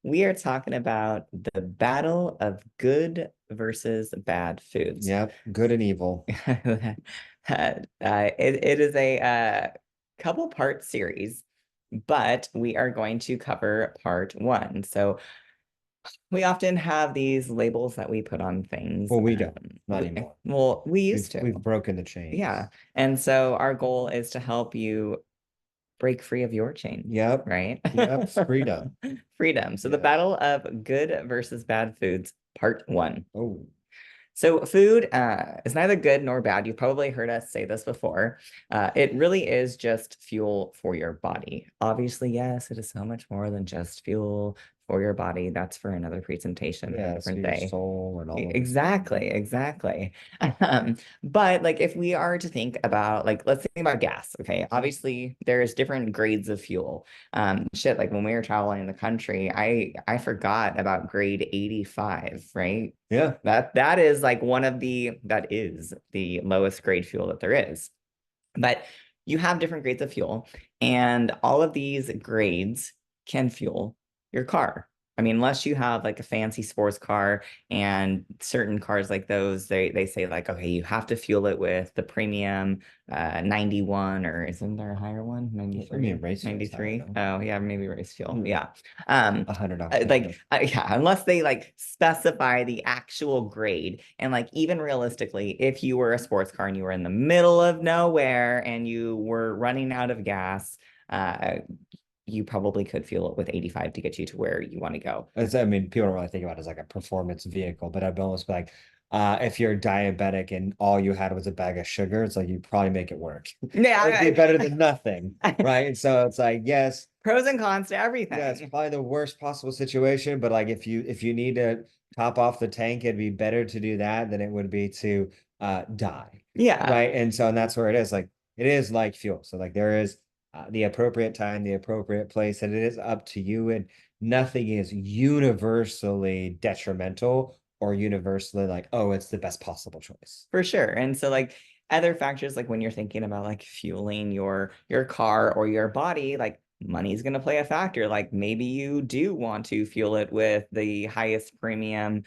we are talking about the battle of good versus bad foods. Yep, good and evil. It is a couple part series, but we are going to cover part one. So we often have these labels that we put on things. Well, we don't, not anymore. Well, we We've used to. we've broken the chains. Yeah. And so our goal is to help you break free of your chain, Yep, right? yep, freedom. Freedom. So the Yes. battle of good versus bad foods, part one. Oh, So food is neither good nor bad. You've probably heard us say this before. It really is just fuel for your body. Obviously, yes, it is so much more than just fuel for your body. That's for another presentation for a yeah, so different your day. soul and all of it. Exactly, exactly. But like if we are to think about like let's think about gas, okay? Obviously there's different grades of fuel. Shit, like when we were traveling in the country, I forgot about grade 85, right? Yeah. That is like that is the lowest grade fuel that there is. But you have different grades of fuel, and all of these grades can fuel your car. I mean, unless you have like a fancy sports car and certain cars like those, they say like, okay, you have to fuel it with the premium 91, or isn't there a higher one? I mean, 93, race fuel's higher 93. though. Oh, yeah, maybe race fuel. Yeah. Um, $100. yeah, unless they like specify the actual grade. And like even realistically, if you were a sports car and you were in the middle of nowhere and you were running out of gas, uh, you probably could fuel it with 85 to get you to where you want to go. I mean, people don't really think about it as like a performance vehicle, but I'd almost be like, if you're diabetic and all you had was a bag of sugar, it's like you probably make it work. It'd be Yeah, better than nothing, right? And so it's like, yes, pros and cons to yeah, it's everything. probably the worst possible situation, but like if you need to top off the tank, it'd be better to do that than it would be to die. Yeah, Right. And that's where it is. Like it is like fuel. So like there is the appropriate time, the appropriate place, and it is up to you. And nothing is universally detrimental or universally like, oh, it's the best possible choice. for sure. And so like other factors like when you're thinking about like fueling your car or your body, like money's going to play a factor. Like maybe you do want to fuel it with the highest premium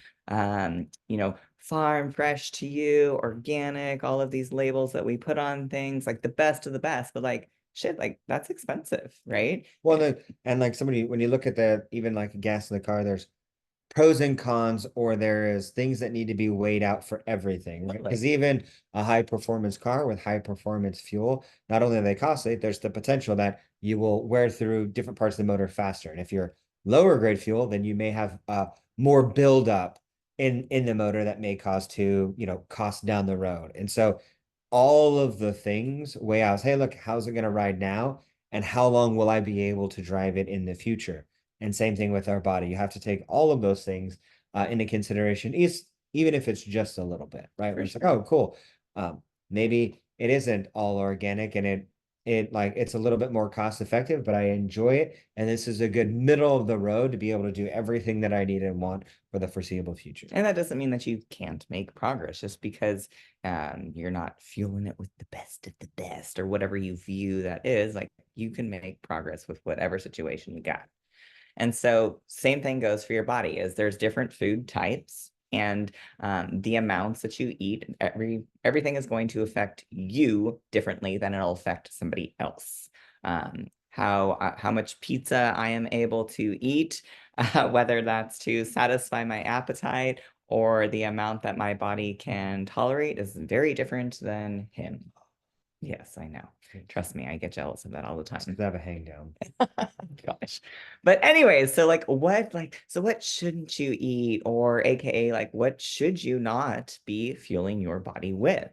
farm fresh to you, organic, all of these labels that we put on things, like the best of the best, but like shit, like that's expensive, right? Well, and like somebody, when you look at the even like gas in the car, there's pros and cons, or there is things that need to be weighed out for everything, right? Because Totally. even a high performance car with high performance fuel, not only are they costly, there's the potential that you will wear through different parts of the motor faster. And if you're lower grade fuel, then you may have more buildup in the motor that may cause to, cost down the road. And so all of the things weigh out, hey, look, how's it going to ride now? And how long will I be able to drive it in the future? And same thing with our body. You have to take all of those things into consideration, even if it's just a little bit, right? Where For it's like, sure. oh, cool. Maybe it isn't all organic and it's a little bit more cost effective, but I enjoy it. And this is a good middle of the road to be able to do everything that I need and want for the foreseeable future. And that doesn't mean that you can't make progress just because you're not fueling it with the best of the best or whatever you view that is. Like you can make progress with whatever situation you got. And so same thing goes for your body is there's different food types and the amounts that you eat, everything is going to affect you differently than it'll affect somebody else. How much pizza I am able to eat, whether that's to satisfy my appetite or the amount that my body can tolerate is very different than him. Yes, I know. Trust me, I get jealous of that all the Let's time. have a hang down. Gosh. But anyways, so what shouldn't you eat or AKA like what should you not be fueling your body with?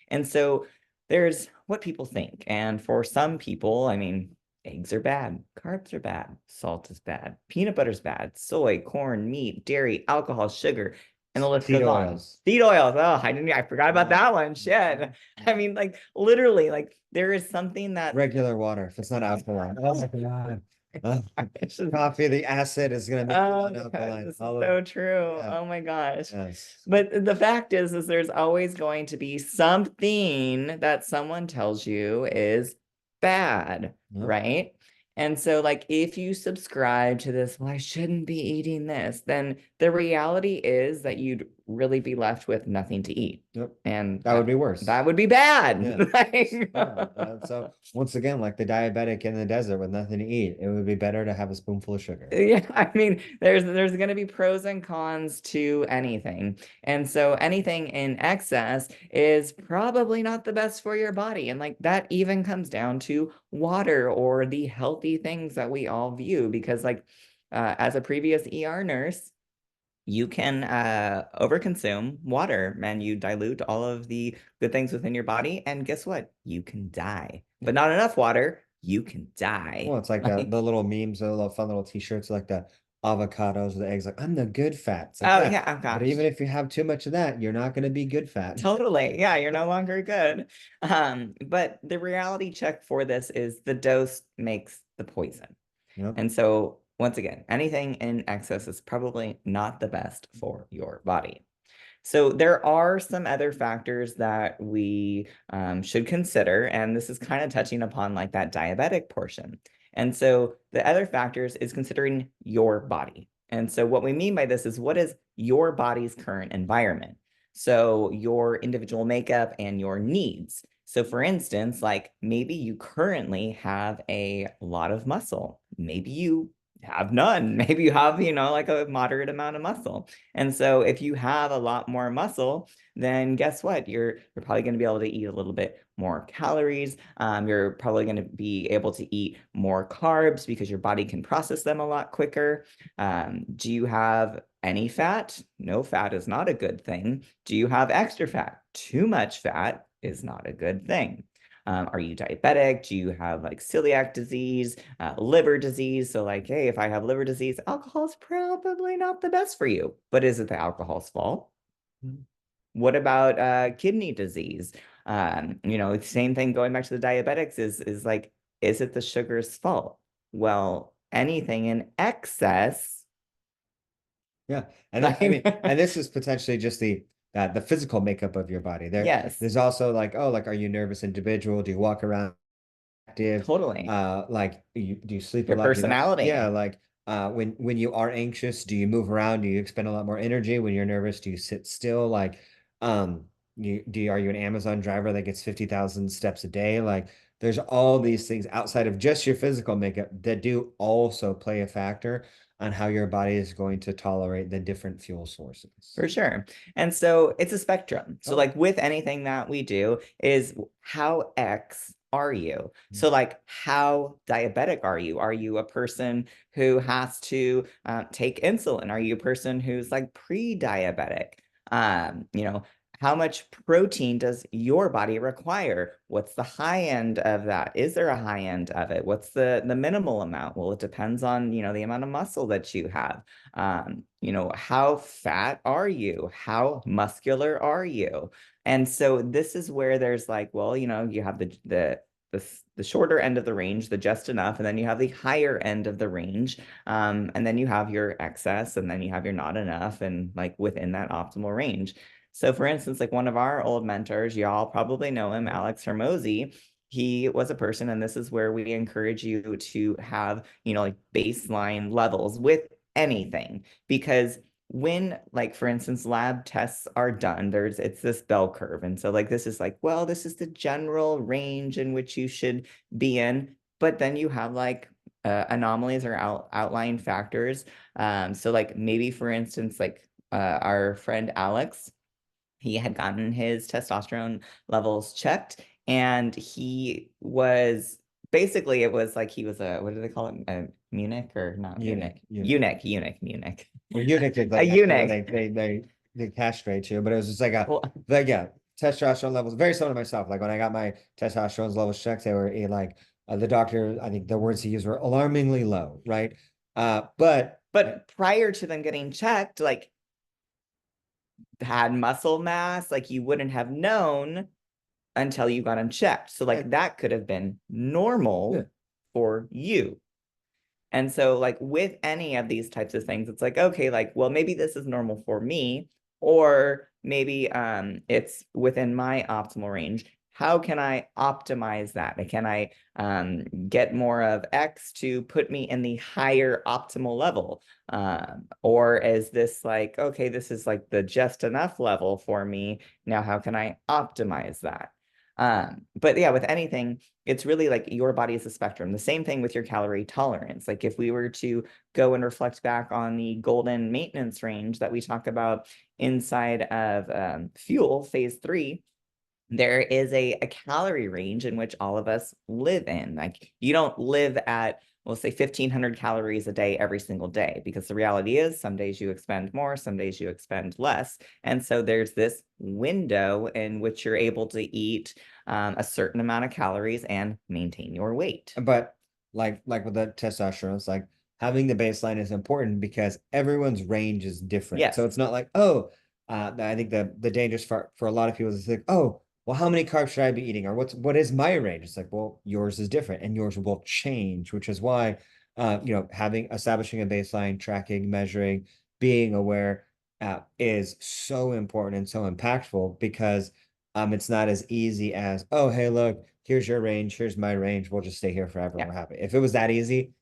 And so there's what people think. And for some people, I mean, eggs are bad, carbs are bad, salt is bad, peanut butter's bad, soy, corn, meat, dairy, alcohol, sugar, and the list Seed goes on. oils. Seed oils. Oh, I forgot about that one. Shit. I mean, like literally, like there is something that Regular water, if it's not alkaline. Oh my God. Uh, it's just coffee, the acid is going to make it oh my God, alkaline. this is so true. Yeah, Oh my gosh. yes. But the fact is there's always going to be something that someone tells you is bad, Yep. right? And so, like, if you subscribe to this, well, I shouldn't be eating this, then the reality is that you'd really be left with nothing to eat. Yep. And That would be worse. that would be bad. Yeah. Like, So once again, like the diabetic in the desert with nothing to eat, it would be better to have a spoonful of sugar. yeah, I mean, there's going to be pros and cons to anything. And so anything in excess is probably not the best for your body. And like that even comes down to water or the healthy things that we all view because like as a previous ER nurse, you can overconsume water and you dilute all of the good things within your body. And guess what? You can die. Yeah. But not enough water, you can Well, die. it's like the little memes, the little fun little t-shirts, like the avocados, the eggs, like I'm the good fat. It's like, Oh yeah, yeah, oh but even gosh. if you have too much of that, you're not going to be good fat. Totally. Yeah, you're no longer good. But the reality check for this is the dose makes the poison. Yep. And so once again, anything in excess is probably not the best for your body. So there are some other factors that we should consider, and this is kind of touching upon like that diabetic portion. And so the other factors is considering your body. And so what we mean by this is what is your body's current environment? So your individual makeup and your needs. So for instance, like maybe you currently have a lot of muscle. Maybe you have none. Maybe you have, like a moderate amount of muscle. And so if you have a lot more muscle, then guess what? You're probably going to be able to eat a little bit more calories. You're probably going to be able to eat more carbs because your body can process them a lot quicker. Do you have any fat? No, fat is not a good thing. Do you have extra fat? Too much fat is not a good thing. Are you diabetic? Do you have like celiac disease, liver disease? So like, hey, if I have liver disease, alcohol is probably not the best for you. But is it the alcohol's fault? What about kidney disease? Same thing going back to the diabetics is like, is it the sugar's fault? Well, anything in excess. Yeah. And I mean, and this is potentially just the physical makeup of your body. Yes, There's also like, oh, like, are you a nervous individual? Do you walk around active? totally. Like, do you sleep a Your lot? Do you not? Yeah, personality. like, when you are anxious, do you move around? Do you expend a lot more energy? When you're nervous, do you sit still? Like, um, are you an Amazon driver that gets 50,000 steps a day? Like, there's all these things outside of just your physical makeup that do also play a factor on how your body is going to tolerate the different fuel sources. For sure. And so it's a spectrum. So Oh, like with anything that we do is how X are you? mm, So like how diabetic are you? Are you a person who has to take insulin? Are you a person who's like pre-diabetic? How much protein does your body require? What's the high end of that? Is there a high end of it? What's the minimal amount? Well, it depends on, the amount of muscle that you have. How fat are you? How muscular are you? And so this is where there's like, well, you have the shorter end of the range, the just enough, and then you have the higher end of the range. And then you have your excess, and then you have your not enough, and like within that optimal range. So for instance, like one of our old mentors, y'all probably know him, Alex Hermosi. He was a person, and this is where we encourage you to have, like baseline levels with anything. Because when, like, for instance, lab tests are done, it's this bell curve. And so like this is like, well, this is the general range in which you should be in. But then you have like anomalies or outlying factors. So like maybe for instance, like our friend Alex, he had gotten his testosterone levels checked and he was basically it was like he was a what do they call it, a Munich or not eunuch, Munich, eunuch. eunuch Well, eunuch is a like actually when eunuch. they castrate you, but it was just like Well, yeah, testosterone levels very similar to myself. Like when I got my testosterone levels checked, they were like the doctor, I think the words he used were alarmingly low, right? But but prior to them getting checked, like had muscle mass, like you wouldn't have known until you got unchecked. So yeah, like that could have been yeah. normal for you. And so, like, with any of these types of things, it's like, okay, like, well, maybe this is normal for me, or maybe it's within my optimal range. how can I optimize that? Can I get more of X to put me in the higher optimal level? Or is this like, okay, this is like the just enough level for me. Now, how can I optimize that? But yeah, with anything, it's really like your body is a spectrum. The same thing with your calorie tolerance. Like if we were to go and reflect back on the golden maintenance range that we talk about inside of fuel phase 3, there is a calorie range in which all of us live in. Like you don't live at, we'll say 1,500 calories a day every single day, because the reality is some days you expend more, some days you expend less. And so there's this window in which you're able to eat a certain amount of calories and maintain your weight. But like with the testosterone, it's like having the baseline is important because everyone's range is different. So Yes. it's not like, oh, I think the dangerous for a lot of people is like, oh, well, how many carbs should I be eating? Or what is my range? It's like, well, yours is different and yours will change, which is why having establishing a baseline, tracking, measuring, being aware is so important and so impactful because it's not as easy as, oh, hey, look, here's your range, here's my range. We'll just stay here forever. Yeah. We're happy. If it was that easy,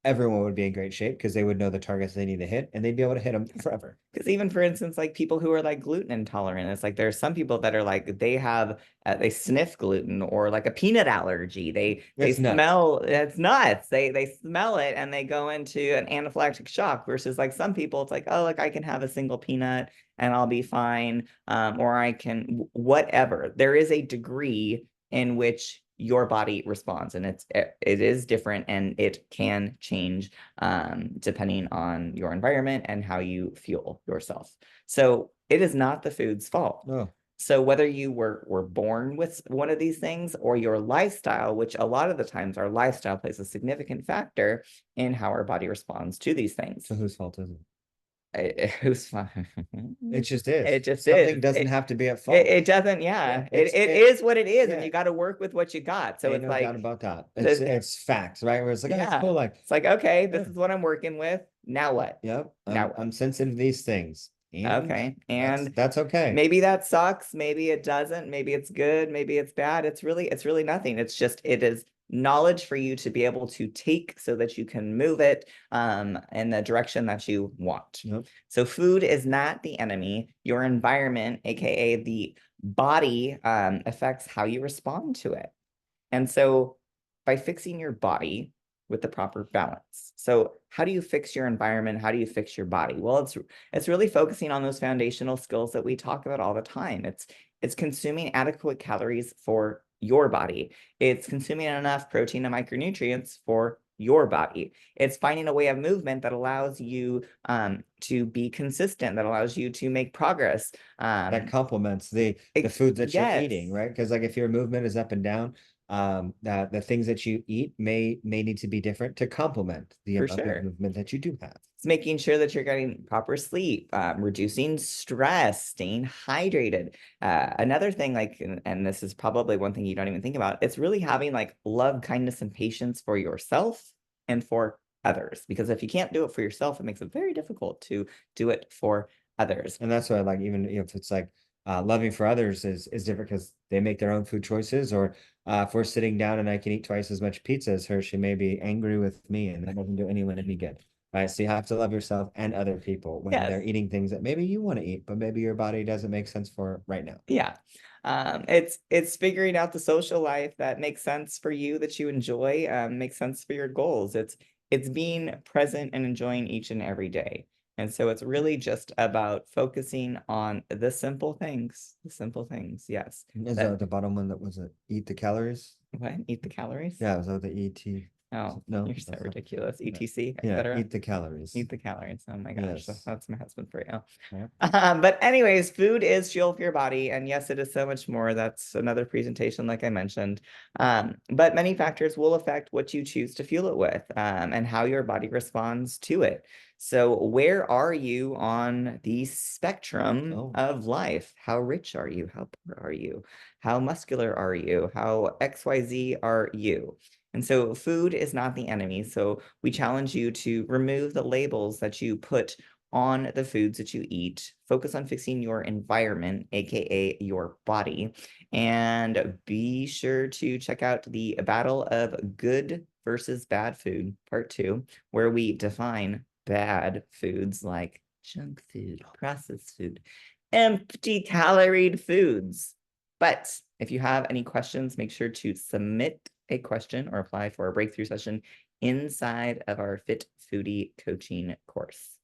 everyone would be in great shape because they would know the targets they need to hit and they'd be able to hit them forever. Because even for instance, like people who are like gluten intolerant, it's like there's some people that are like they sniff gluten, or like a peanut allergy. They It's nuts. smell, it's nuts. They smell it and they go into an anaphylactic shock. Versus like some people, it's like, oh, like I can have a single peanut and I'll be fine, or I can whatever. There is a degree in which your body responds, and it is different and it can change depending on your environment and how you fuel yourself. So it is not the food's fault. No. So whether you were born with one of these things or your lifestyle, which a lot of the times our lifestyle plays a significant factor in how our body responds to these things. So whose fault is it? Who's fine. It just is. It just Something is. doesn't have to be at It, fault. it doesn't, Yeah, yeah. It is what it is, and yeah, you got to work with what you got. So ain't it's no doubt like about that. the It's facts, right? Where it's like, oh, it's yeah. cool. Like, It's like, okay, yeah, this is what I'm working with. Now what? yep, Now I'm what? sensitive to these things. And Okay. that's And that's okay. maybe that sucks, maybe it doesn't, maybe it's good, maybe it's bad. It's really nothing. It's just it is knowledge for you to be able to take so that you can move it in the direction that you want. Yep. So food is not the enemy. Your environment, aka the body, affects how you respond to it. And so by fixing your body with the proper balance. So how do you fix your environment? How do you fix your body? Well, it's really focusing on those foundational skills that we talk about all the time. It's consuming adequate calories for your body. It's consuming enough protein and micronutrients for your body. It's finding a way of movement that allows you to be consistent, that allows you to make progress. That complements the food that you're Yes. eating, right? Because like if your movement is up and down, that the things that you eat may need to be different to complement the For amount of sure. movement that you do have. It's making sure that you're getting proper sleep, reducing stress, staying hydrated. Another thing, like, and this is probably one thing you don't even think about, it's really having like love, kindness, and patience for yourself and for others. Because if you can't do it for yourself, it makes it very difficult to do it for others. And that's why, like, even if it's like loving for others is different because they make their own food choices. Or if we're sitting down and I can eat twice as much pizza as her, she may be angry with me, and that doesn't do anyone any good. Right. So you have to love yourself and other people when Yes. they're eating things that maybe you want to eat, but maybe your body doesn't make sense for right now. Yeah. It's figuring out the social life that makes sense for you, that you enjoy, makes sense for your goals. It's being present and enjoying each and every day. And so it's really just about focusing on the simple things. The simple things, yes. Is That the bottom one that was it? Eat the calories? what? Eat the calories? Yeah, was that the ET? Oh, No, you're so that's not. ridiculous. Yeah, ETC, yeah, etc. eat the calories. Eat the calories. Oh my gosh, Yes. that's my husband for you. Yeah. But anyways, food is fuel for your body, and yes, it is so much more. That's another presentation, like I mentioned. But many factors will affect what you choose to fuel it with, and how your body responds to it. So, where are you on the spectrum Oh, of life? How rich are you? How poor are you? How muscular are you? How XYZ are you? And so food is not the enemy. So we challenge you to remove the labels that you put on the foods that you eat, focus on fixing your environment, aka your body, and be sure to check out the Battle of Good versus Bad Food, part 2, where we define bad foods like junk food, processed food, empty caloried foods. But if you have any questions, make sure to submit a question or apply for a breakthrough session inside of our Fit Foodie coaching course.